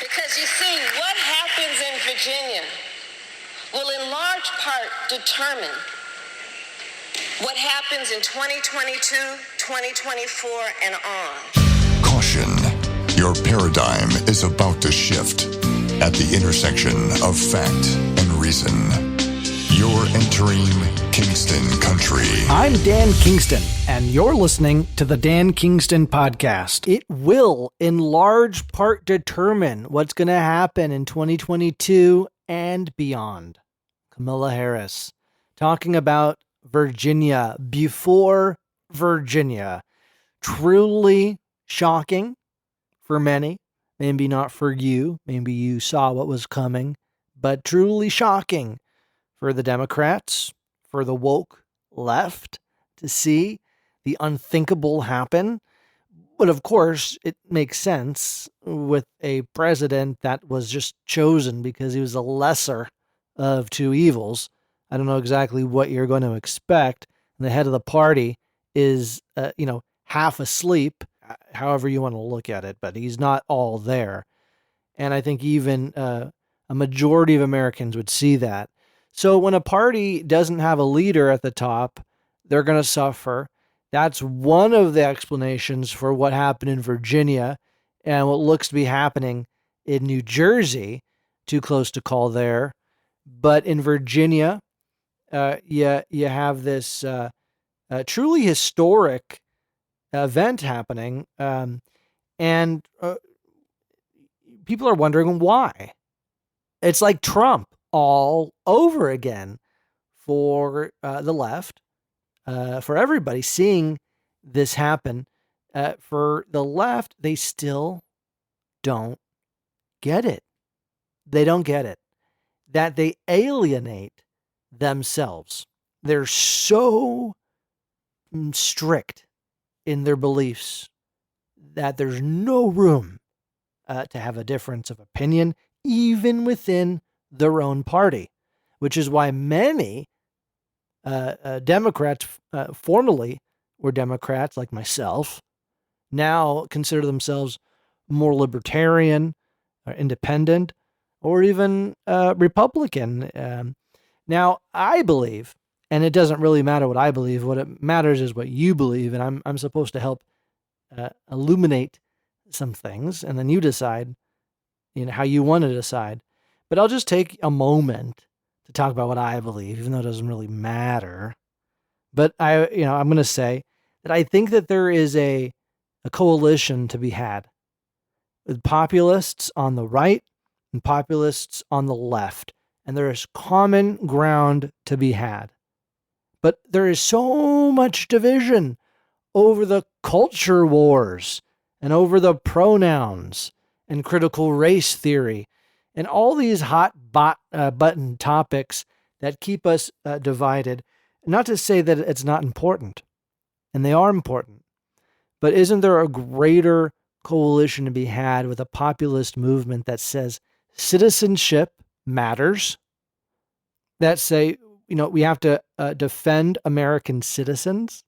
Because you see, what happens in Virginia will in large part determine what happens in 2022, 2024, and on. Caution, your paradigm is about to shift at the intersection of fact and reason. You're entering Kingston Country. I'm Dan Kingston, and you're listening to the Dan Kingston Podcast. It will, in large part, determine what's going to happen in 2022 and beyond. Kamala Harris, talking about Virginia, before Virginia. Truly shocking for many. Maybe not for you. Maybe you saw what was coming. But truly shocking for the Democrats, for the woke left, to see the unthinkable happen. But of course, it makes sense with a president that was just chosen because he was the lesser of two evils. I don't know exactly what you're going to expect. And the head of the party is, half asleep, however you want to look at it, but he's not all there. And I think even a majority of Americans would see that. So when a party doesn't have a leader at the top, they're going to suffer. That's one of the explanations for what happened in Virginia and what looks to be happening in New Jersey. Too close to call there. But in Virginia, you have this truly historic event happening. And people are wondering why. It's like Trump all over again for the left, for everybody seeing this happen. For the left, they still don't get it. They don't get it. That they alienate themselves. They're so strict in their beliefs that there's no room to have a difference of opinion, even within their own party, which is why many Democrats, formerly were Democrats like myself, now consider themselves more libertarian, or independent, or even Republican. Now, I believe, and it doesn't really matter what I believe, what it matters is what you believe, and I'm supposed to help illuminate some things, and then you decide, how you want to decide. But I'll just take a moment to talk about what I believe, even though it doesn't really matter. But I'm going to say that I think that there is a coalition to be had with populists on the right and populists on the left. And there is common ground to be had. But there is so much division over the culture wars and over the pronouns and critical race theory and all these hot button topics that keep us divided. Not to say that it's not important, and they are important, but isn't there a greater coalition to be had with a populist movement that says citizenship matters, that say, we have to defend American citizens,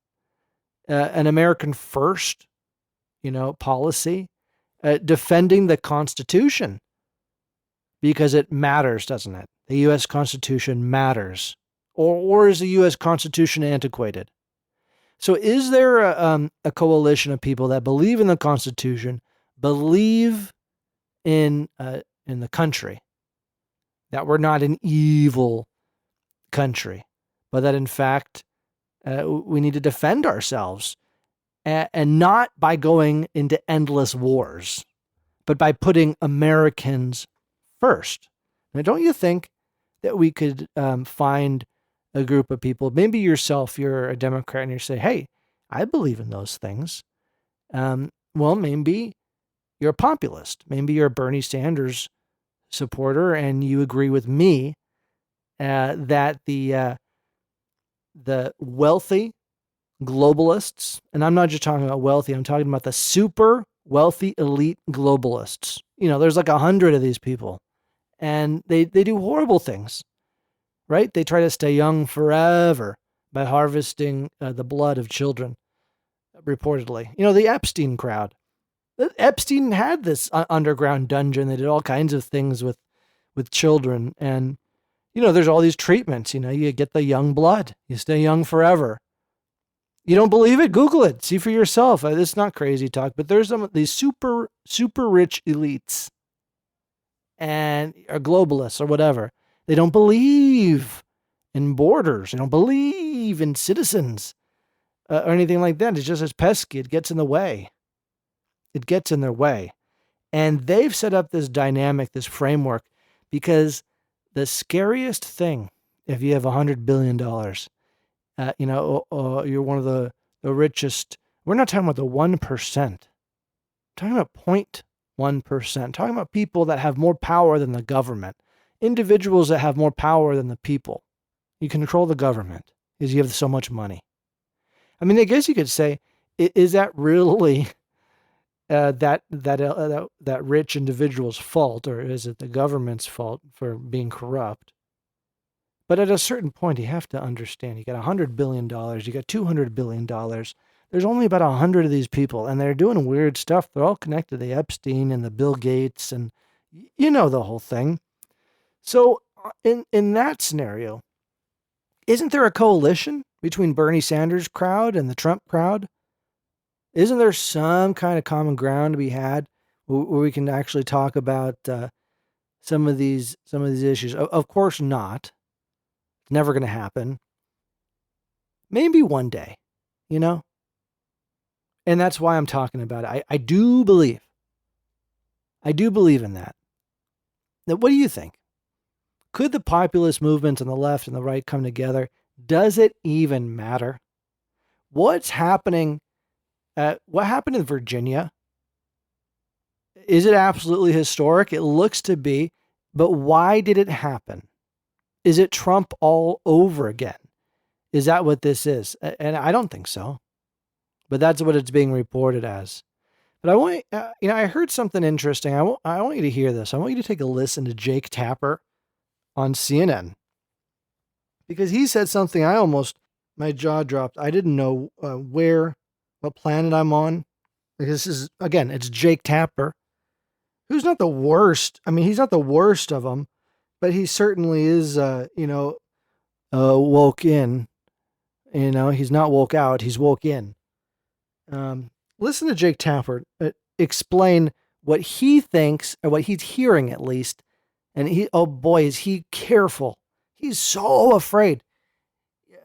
an American first, policy, defending the Constitution, because it matters, doesn't it? The U.S. Constitution matters. Or is the U.S. Constitution antiquated? So is there a coalition of people that believe in the Constitution, believe in the country, that we're not an evil country, but that in fact we need to defend ourselves, and not by going into endless wars, but by putting Americans first? Now, don't you think that we could find a group of people, maybe yourself, you're a Democrat, and you say, hey, I believe in those things. Well, maybe you're a populist. Maybe you're a Bernie Sanders supporter, and you agree with me that the wealthy globalists, and I'm not just talking about wealthy, I'm talking about the super wealthy elite globalists. There's like 100 of these people, and they do horrible things, right? They try to stay young forever by harvesting the blood of children, reportedly. The Epstein crowd. Epstein had this underground dungeon. They did all kinds of things with children. And, there's all these treatments. You get the young blood. You stay young forever. You don't believe it? Google it. See for yourself. It's not crazy talk, but there's some of these super, super rich elites and or globalists or whatever. They don't believe in borders. They don't believe in citizens or anything like that. It's just as pesky. It gets in the way. It gets in their way. And they've set up this dynamic, this framework, because the scariest thing, if you have $100 billion, you're one of the richest. We're not talking about the 1%. We're talking about 0.1%. Talking about people that have more power than the government. Individuals that have more power than the people. You control the government because you have so much money. I mean, I guess you could say, is that really that rich individual's fault, or is it the government's fault for being corrupt? But at a certain point, you have to understand, you got $100 billion, you got $200 billion. There's only about 100 of these people, and they're doing weird stuff. They're all connected to the Epstein and the Bill Gates, and the whole thing. So in that scenario, isn't there a coalition between Bernie Sanders' crowd and the Trump crowd? Isn't there some kind of common ground to be had where we can actually talk about some of these issues? Of course not. It's never going to happen. Maybe one day, And that's why I'm talking about it. I do believe in that. Now, what do you think? Could the populist movements on the left and the right come together? Does it even matter? What's happening? What happened in Virginia? Is it absolutely historic? It looks to be. But why did it happen? Is it Trump all over again? Is that what this is? And I don't think so. But that's what it's being reported as. But I want, I heard something interesting. I want you to hear this. I want you to take a listen to Jake Tapper on CNN. Because he said something my jaw dropped. I didn't know what planet I'm on. Because it's Jake Tapper, who's not the worst. I mean, he's not the worst of them, but he certainly is, woke in. He's not woke out. He's woke in. Listen to Jake Tapper explain what he thinks, or what he's hearing at least. And is he careful. He's so afraid.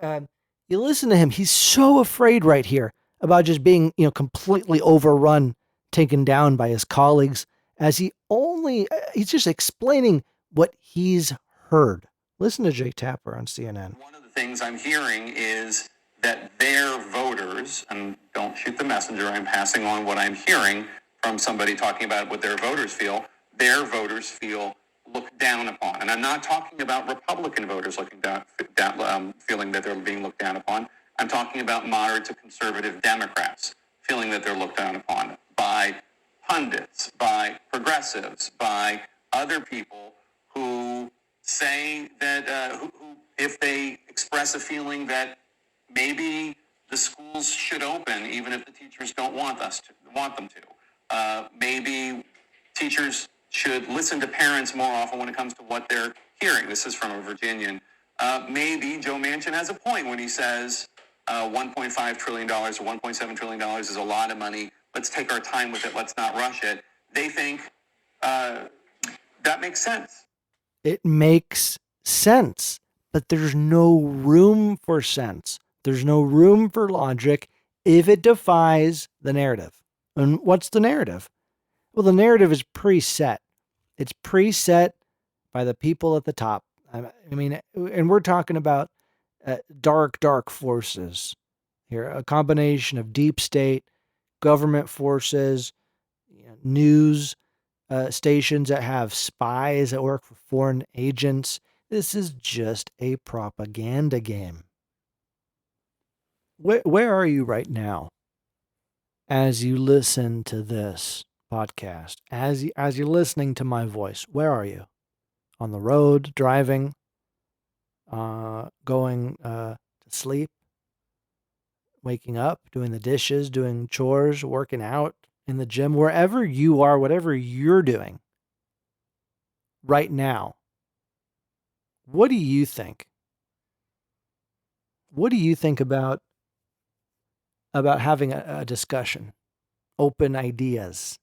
You listen to him. He's so afraid right here about just being, completely overrun, taken down by his colleagues, as he's just explaining what he's heard. Listen to Jake Tapper on CNN. One of the things I'm hearing is that their voters, and don't shoot the messenger, I'm passing on what I'm hearing from somebody talking about what their voters feel looked down upon. And I'm not talking about Republican voters feeling that they're being looked down upon. I'm talking about moderate to conservative Democrats feeling that they're looked down upon by pundits, by progressives, by other people who say that who if they express a feeling that maybe the schools should open even if the teachers don't want them to. Maybe teachers should listen to parents more often when it comes to what they're hearing. This is from a Virginian. Maybe Joe Manchin has a point when he says $1.5 trillion or $1.7 trillion is a lot of money. Let's take our time with it. Let's not rush it. They think that makes sense. It makes sense, but there's no room for sense. There's no room for logic if it defies the narrative. And what's the narrative? Well, the narrative is preset. It's preset by the people at the top. I mean, and we're talking about dark forces here, a combination of deep state, government forces, news stations that have spies that work for foreign agents. This is just a propaganda game. Where are you right now as you listen to this podcast? As you're listening to my voice, where are you? On the road, driving, going to sleep, waking up, doing the dishes, doing chores, working out, in the gym, wherever you are, whatever you're doing right now, what do you think? What do you think about having a discussion, open ideas,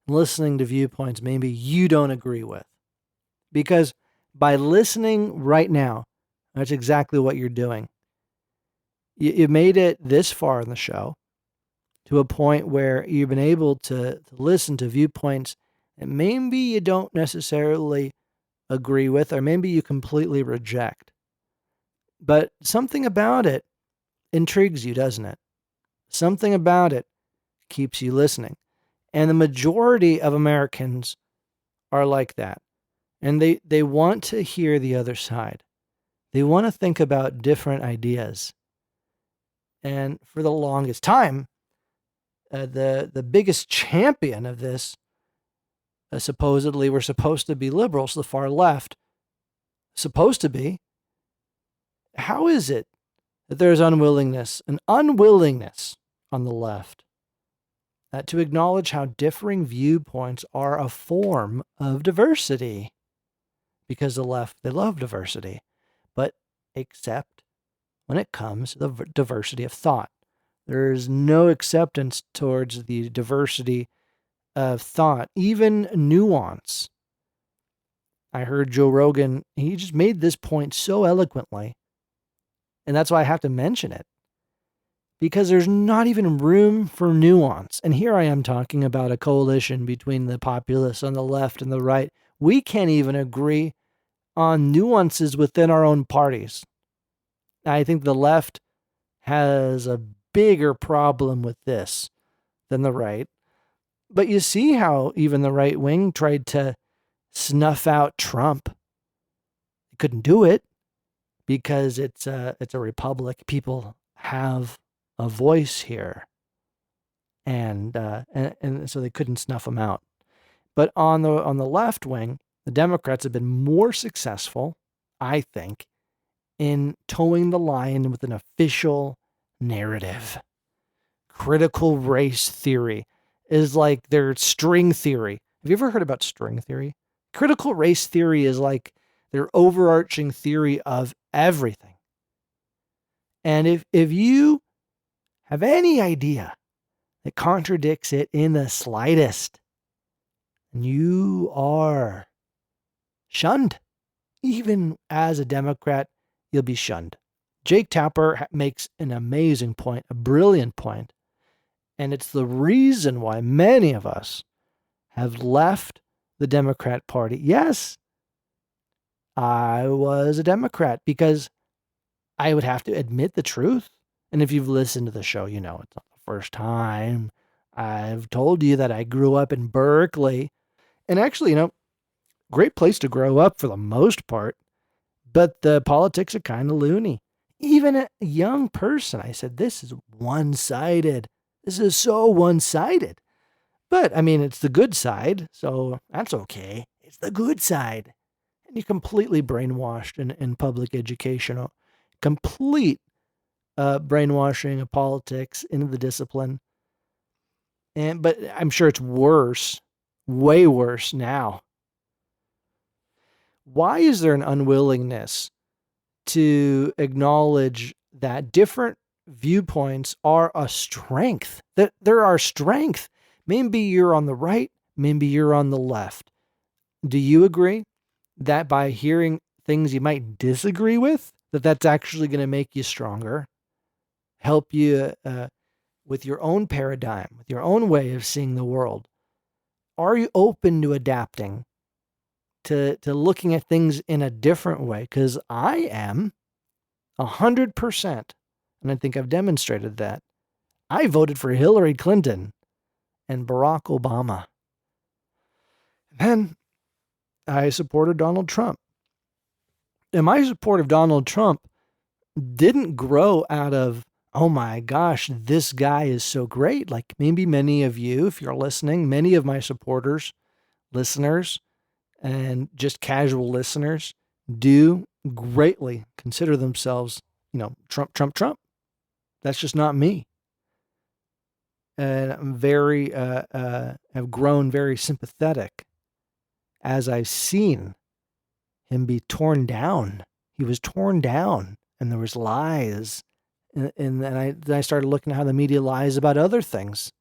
listening to viewpoints maybe you don't agree with? Because by listening right now, that's exactly what you're doing. You made it this far in the show to a point where you've been able to listen to viewpoints that maybe you don't necessarily agree with, or maybe you completely reject. But something about it intrigues you, doesn't it? Something about it keeps you listening. And the majority of Americans are like that. And they want to hear the other side. They want to think about different ideas. And for the longest time, the biggest champion of this, supposedly were supposed to be liberals, the far left, supposed to be. How is it that there's an unwillingness on the left to acknowledge how differing viewpoints are a form of diversity? Because the left, they love diversity, but except when it comes to the diversity of thought. There's no acceptance towards the diversity of thought, even nuance. I heard Joe Rogan, he just made this point so eloquently, and that's why I have to mention it, because there's not even room for nuance. And here I am talking about a coalition between the populists on the left and the right. We can't even agree on nuances within our own parties. I think the left has a bigger problem with this than the right. But you see how even the right wing tried to snuff out Trump. They couldn't do it because it's a republic. People have a voice here, and so they couldn't snuff him out. But on the left wing, the Democrats have been more successful, I think, in towing the line with an official narrative. Critical race theory is like their string theory. Have you ever heard about string theory? Critical race theory is like their overarching theory of everything. And if you have any idea that contradicts it in the slightest, you are shunned. Even as a Democrat, you'll be shunned. Jake Tapper makes an amazing point, a brilliant point. And it's the reason why many of us have left the Democrat Party. Yes, I was a Democrat because I would have to admit the truth. And if you've listened to the show, you know it's not the first time I've told you that I grew up in Berkeley. And actually, great place to grow up for the most part. But the politics are kind of loony. Even a young person, I said, this is one-sided. This is so one-sided. But, I mean, it's the good side, so that's okay. It's the good side. And you're completely brainwashed in public education. Complete brainwashing of politics into the discipline. But I'm sure it's worse, way worse now. Why is there an unwillingness to acknowledge that different viewpoints are a strength, that there are strength? Maybe you're on the right, maybe you're on the left. Do you agree that by hearing things you might disagree with, that's actually going to make you stronger, help you with your own paradigm, with your own way of seeing the world? Are you open to adapting, to looking at things in a different way? Because I am 100%, and I think I've demonstrated that. I voted for Hillary Clinton and Barack Obama. And then I supported Donald Trump. And my support of Donald Trump didn't grow out of, oh my gosh, this guy is so great. Like maybe many of you, if you're listening, many of my supporters, listeners, and just casual listeners do greatly consider themselves, Trump. That's just not me. and I'm have grown very sympathetic as I've seen him be torn down. He was torn down, and there was lies, and then I started looking at how the media lies about other things,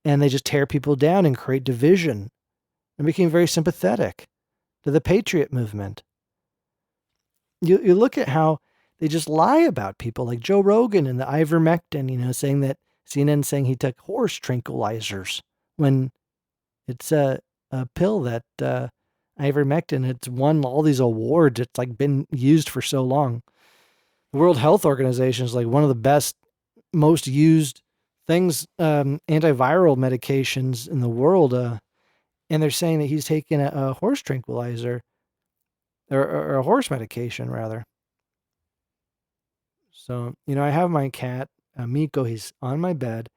and they just tear people down and create division. I became very sympathetic to the patriot movement. You look at how they just lie about people, like Joe Rogan and the ivermectin, saying that CNN saying he took horse tranquilizers when it's a pill that ivermectin. It's won all these awards. It's like been used for so long. The World Health Organization is like one of the best, most used things, antiviral medications in the world. And they're saying that he's taking a horse tranquilizer or a horse medication rather. So, I have my cat, Miko. He's on my bed.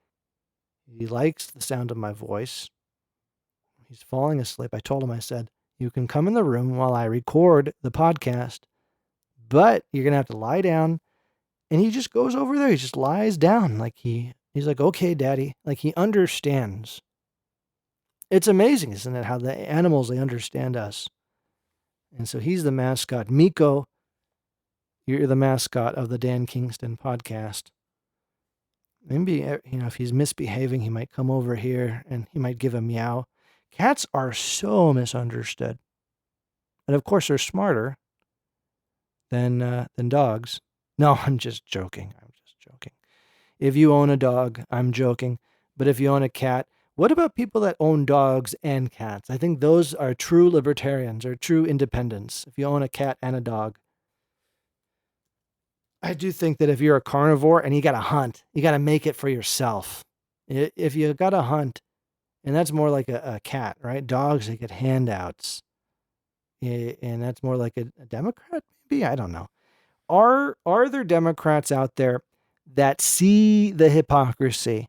He likes the sound of my voice. He's falling asleep. I told him, I said, you can come in the room while I record the podcast, but you're going to have to lie down. And he just goes over there. He just lies down like he's like, okay, daddy. Like he understands. It's amazing, isn't it? How the animals, they understand us. And so he's the mascot. Miko, you're the mascot of the Dan Kingston podcast. Maybe, if he's misbehaving, he might come over here and he might give a meow. Cats are so misunderstood. And of course, they're smarter than dogs. No, I'm just joking. If you own a dog, I'm joking. But if you own a cat, what about people that own dogs and cats? I think those are true libertarians or true independents. If you own a cat and a dog. I do think that if you're a carnivore and you got to hunt, you got to make it for yourself. If you got to hunt, and that's more like a cat, right? Dogs, they get handouts. And that's more like a Democrat, maybe? I don't know. Are there Democrats out there that see the hypocrisy?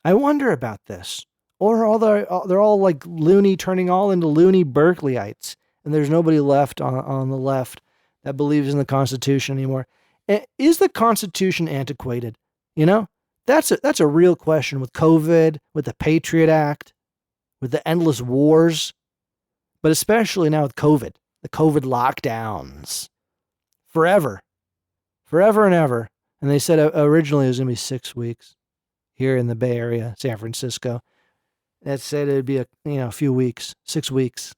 I wonder about this. Or they're all like loony, turning all into loony Berkeleyites, and there's nobody left on the left that believes in the Constitution anymore. Is the Constitution antiquated? That's a real question with COVID, with the Patriot Act, with the endless wars, but especially now with COVID, the COVID lockdowns, forever and ever. And they said originally it was going to be 6 weeks here in the Bay Area, San Francisco. That said it'd be a few weeks, 6 weeks,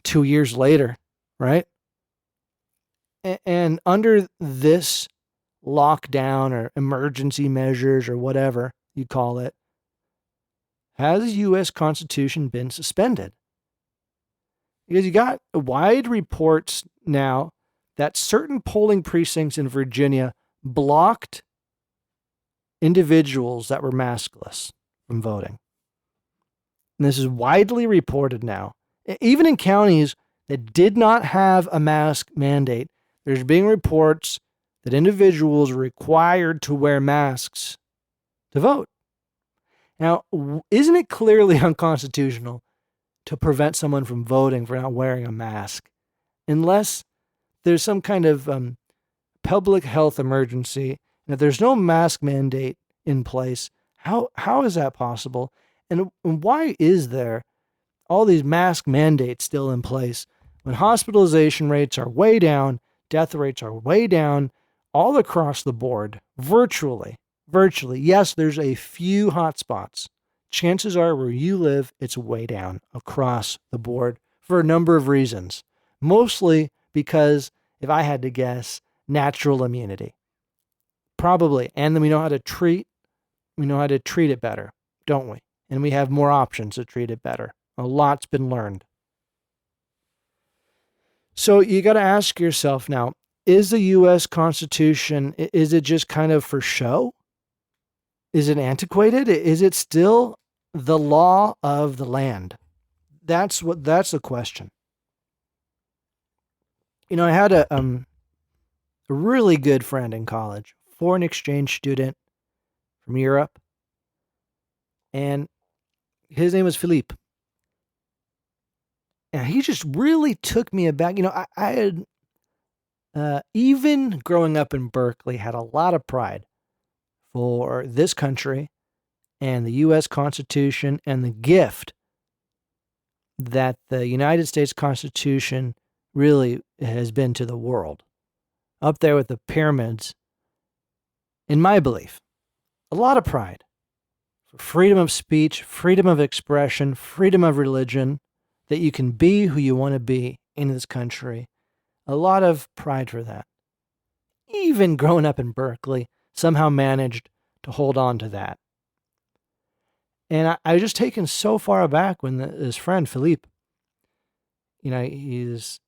2 years later, right? And under this lockdown or emergency measures or whatever you call it, has the U.S. Constitution been suspended? Because you got wide reports now that certain polling precincts in Virginia blocked individuals that were maskless from voting. And this is widely reported now. Even in counties that did not have a mask mandate, there's being reports that individuals are required to wear masks to vote. Now, isn't it clearly unconstitutional to prevent someone from voting for not wearing a mask? Unless there's some kind of public health emergency, and if there's no mask mandate in place, how is that possible? And why is there all these mask mandates still in place when hospitalization rates are way down, death rates are way down, all across the board, virtually? Yes, there's a few hot spots. Chances are where you live, it's way down across the board for a number of reasons. Mostly because, if I had to guess, natural immunity. Probably. And then we know how to treat it better, don't we? And we have more options to treat it better. A lot's been learned. So you got to ask yourself now, is the U.S. Constitution, is it just kind of for show? Is it antiquated? Is it still the law of the land? That's the question. I had a really good friend in college, foreign exchange student from Europe, and his name was Philippe. And he just really took me aback. I had, even growing up in Berkeley, had a lot of pride for this country and the U.S. Constitution and the gift that the United States Constitution really has been to the world. Up there with the pyramids, in my belief, a lot of pride for freedom of speech, freedom of expression, freedom of religion, that you can be who you want to be in this country. A lot of pride for that. Even growing up in Berkeley, somehow managed to hold on to that. And I was just taken so far aback when his friend Philippe, he's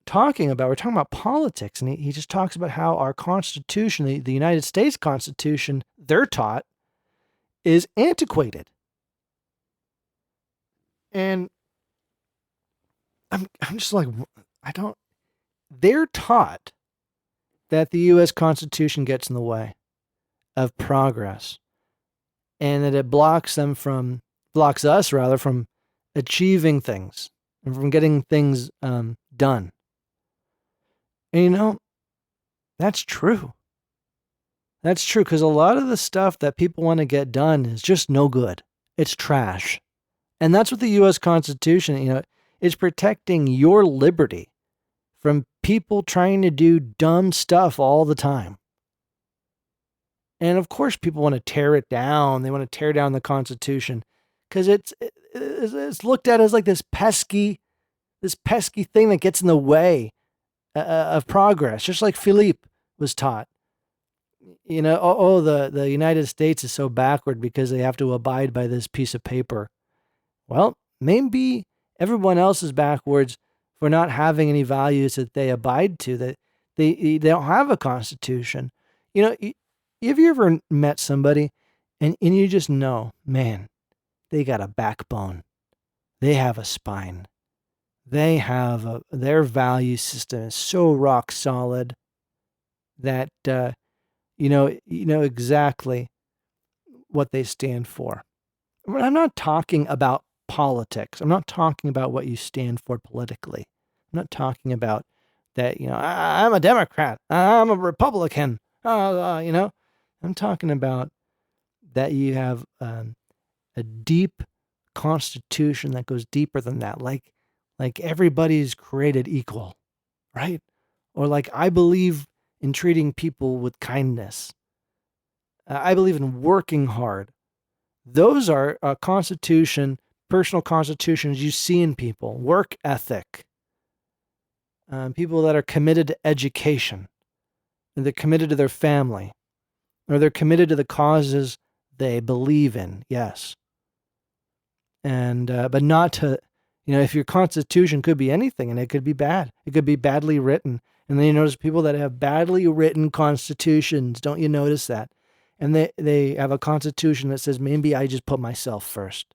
we're talking about politics, and he just talks about how our Constitution, the United States Constitution, they're taught, is antiquated. And I'm just like, they're taught that the U.S. Constitution gets in the way of progress, and that it blocks us from achieving things and from getting things done. And that's true. That's true, because a lot of the stuff that people want to get done is just no good. It's trash. And that's what the U.S. Constitution, is protecting your liberty from people trying to do dumb stuff all the time. And of course, people want to tear it down. They want to tear down the Constitution because it's looked at as like this pesky thing that gets in the way of progress, just like Philippe was taught. The United States is so backward because they have to abide by this piece of paper. Well, maybe everyone else is backwards for not having any values that they abide to, that they don't have a constitution. Have you ever met somebody and you just know, man, they got a backbone. They have a spine. They have their value system is so rock solid that you know exactly what they stand for. I'm not talking about politics. I'm not talking about what you stand for politically. I'm not talking about that, I'm a Democrat. I'm a Republican. I'm talking about that you have a deep constitution that goes deeper than that. Like everybody's created equal, right? Or like I believe in treating people with kindness. I believe in working hard. Those are personal constitutions you see in people. Work ethic. People that are committed to education. They're committed to their family. Or they're committed to the causes they believe in, yes. And but not to, if your constitution could be anything, and it could be bad. It could be badly written. And then you notice people that have badly written constitutions. Don't you notice that? And they have a constitution that says, maybe I just put myself first.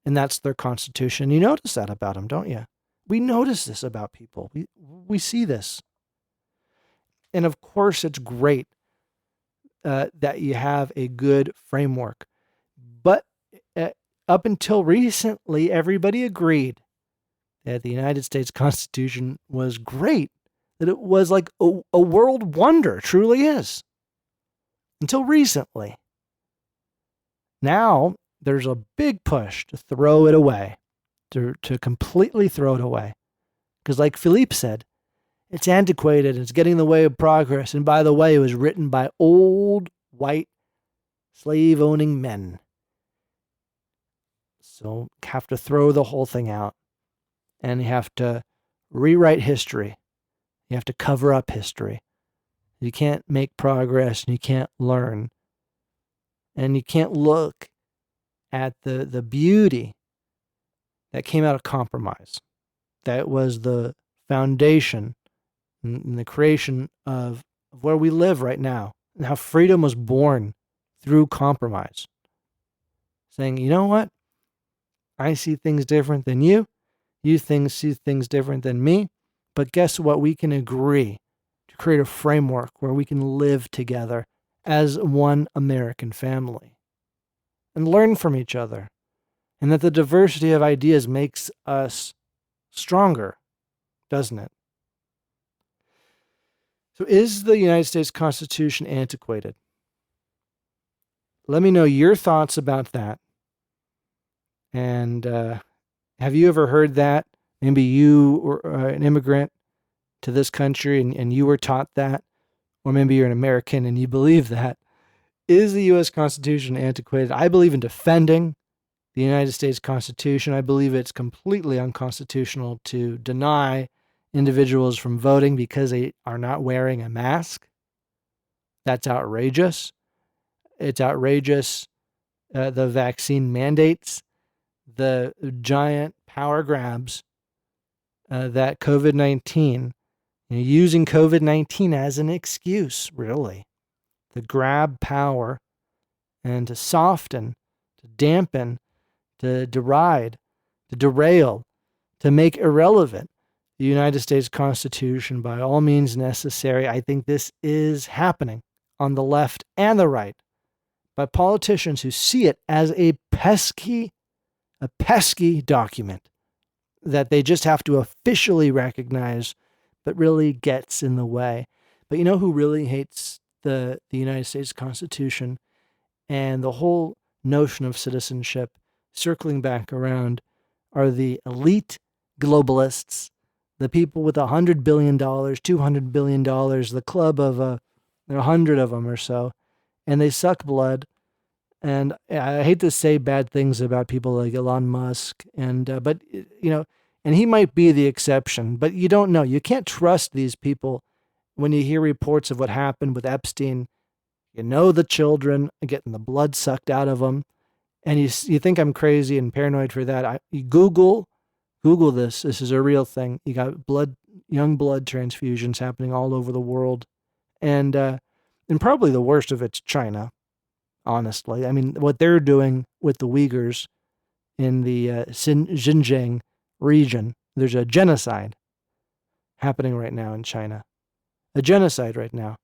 And that's their constitution. You notice that about them, don't you? We notice this about people. We see this. And of course, it's great that you have a good framework. But up until recently, everybody agreed that the United States Constitution was great, that it was like a world wonder, truly is. Until recently. Now, there's a big push to throw it away, to completely throw it away. Because like Philippe said, it's antiquated, it's getting in the way of progress. And by the way, it was written by old, white, slave-owning men. So you have to throw the whole thing out. And you have to rewrite history. You have to cover up history. You can't make progress and you can't learn. And you can't look at the beauty that came out of compromise. That was the foundation and the creation of where we live right now. And how freedom was born through compromise. Saying, you know what? I see things different than you. You see things different than me. But guess what? We can agree to create a framework where we can live together as one American family and learn from each other. And that the diversity of ideas makes us stronger, doesn't it? So is the United States Constitution antiquated? Let me know your thoughts about that. And have you ever heard that? Maybe you were an immigrant to this country and you were taught that, or maybe you're an American and you believe that. Is the U.S. Constitution antiquated? I believe in defending the United States Constitution. I believe it's completely unconstitutional to deny individuals from voting because they are not wearing a mask. That's outrageous. It's outrageous. The vaccine mandates, the giant power grabs that COVID-19, using COVID-19 as an excuse, really, to grab power and to soften, to dampen, to deride, to derail, to make irrelevant the United States Constitution by all means necessary. I think this is happening on the left and the right by politicians who see it as a pesky document that they just have to officially recognize, but really gets in the way. But you know who really hates the United States Constitution and the whole notion of citizenship, circling back around, are the elite globalists, the people with $100 billion, $200 billion, the club of 100 of them or so, and they suck blood. And I hate to say bad things about people like Elon Musk, but and he might be the exception, but you don't know. You can't trust these people when you hear reports of what happened with Epstein. You know the children are getting the blood sucked out of them, and you think I'm crazy and paranoid for that. You Google this. This is a real thing. You got young blood transfusions happening all over the world, and probably the worst of it's China. Honestly, I mean, what they're doing with the Uyghurs in the Xinjiang region, there's a genocide happening right now in China. A genocide right now.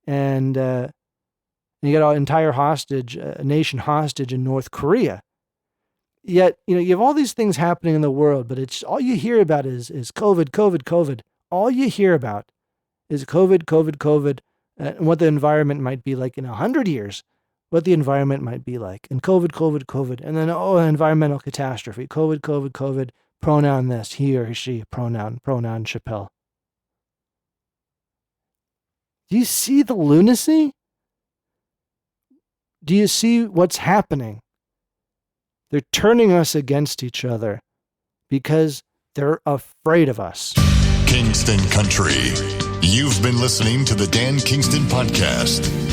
And you got an entire nation hostage in North Korea. Yet, you have all these things happening in the world, but it's all you hear about is COVID. All you hear about is COVID, and what the environment might be like in 100 years. What the environment might be like, and COVID, and then environmental catastrophe, COVID, pronoun this, he or she, pronoun Chappelle. Do you see the lunacy? Do you see what's happening? They're turning us against each other because they're afraid of us. Kingston Country. You've been listening to the Dan Kingston Podcast.